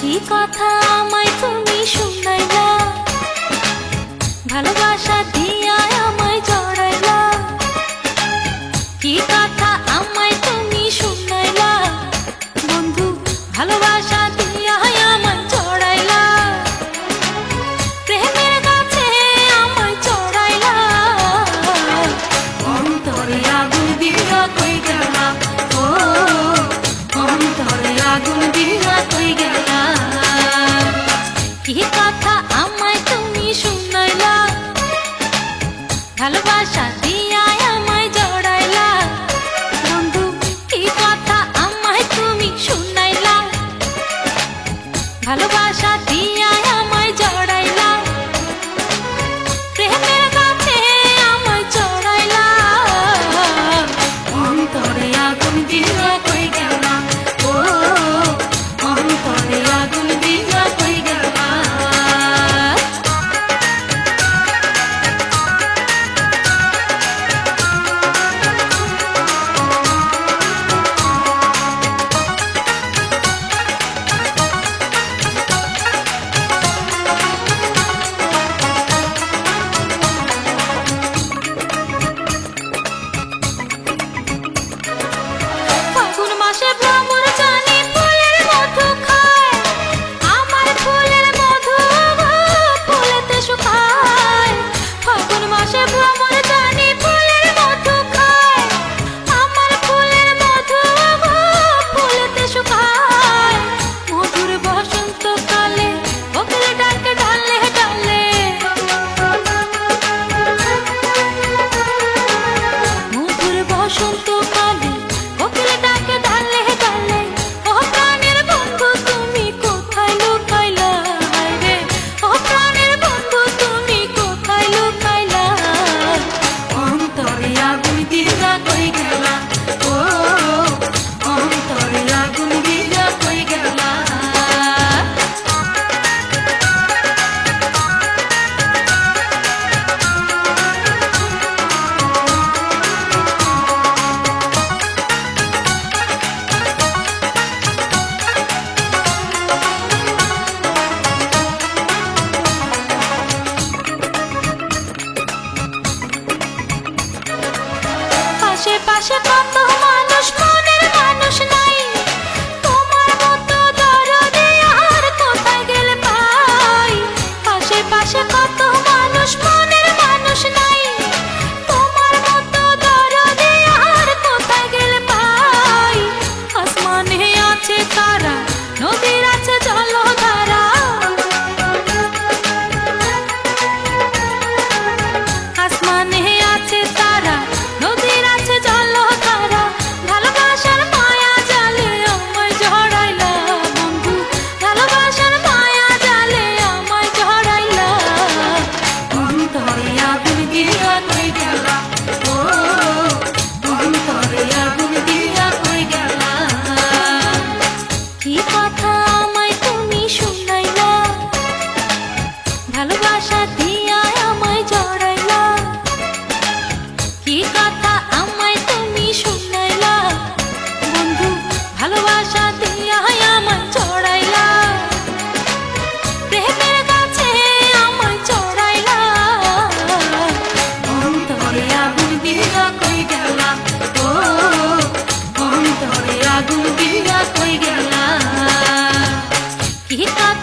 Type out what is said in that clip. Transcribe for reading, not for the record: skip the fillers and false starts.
কি কথা আমায় তুমি শুনাইলা, ভালোবাসা দিয়া আমায় জড়াইলা। কি কথা আমায় তুমি শুনাইলা, বন্ধু ভালোবাসা দিয়া আমায় জড়াইলা। প্রেমের গাছে আমায় চড়াইলা, অন্তরে আগুন দিয়া কই গেলা, ও অন্তরে আগুন দিয়া কই গেলা। কি কথা আমায় তুমি শুনাইলা, ভালোবাসা দিয়া আমায় জড়াইলা। বন্ধু কি কথা আমায় তুমি শুনাইলা, ভালোবাসা দিয়া আমায় জড়াইলা। প্রেমের গাছে আমায় চড়াইলা, অন্তরে আগুন দিয়া কই গেলা, ও অন্তরে আগুন দিয়া কই গেলা। ফাগুন মাসে ভ্রমর জানি ফুলের মধু খায়, আমার ফুলের মধু ফুলেতে শুকায়। ফাগুন মাসে ভ্রমর জানি ফুলের মধু খায়, আমার ফুলের মধু ফুলেতে শুকায়। মধুর বসন্তকালে কোকিল ডাকে ডালে ডালে, মধুর বসন্তকালে কোকিল ডাকে ডালে ডালে। ও প্রাণের বন্ধু তুমি কোথায় লুকাইলা, রে ও প্রাণের বন্ধু তুমি কোথায় লুকাইলা। অন্তরে আগুন দিয়া কই গেলা, ও অন্তরে আগুন দিয়া কই গেলা। আশেপাশে কত মানুষ, মনের মানুষ নাই, তোমার মতো দরদে আর কোথায় গেলে পাই। আশেপাশে কত মানুষ, মনের মানুষ নাই, তোমার মতো দরদে আর কোথায় গেলে পাই। আসমানে আছে তারা, নদীর আছে জলধারা, আসমানে আছে তারা, নদীর আছে জলধারা। ভালোবাসার মায়া জালে আমায় জড়াইলা, বন্ধু ভালোবাসার মায়া জালে আমায় জড়াইলা। অন্তরে আগুন দিয়া কই গেলা, ও অন্তরে আগুন দিয়া কই গেলা। কি কথা আমায় তুমি শুনাইলা, ভালোবাসা দিয়া আমায় জড়াইলা। কি কথা আমায় তুমি শুনাইলা, বন্ধু ভালোবাসা দিয়া আমায় চড়াইলা। প্রেমের গাছে আমায় চড়াইলা, অন্তরে আগুন দিয়া কই গেলা, ও অন্তরে আগুন দিয়া কই গেলা। কি কথা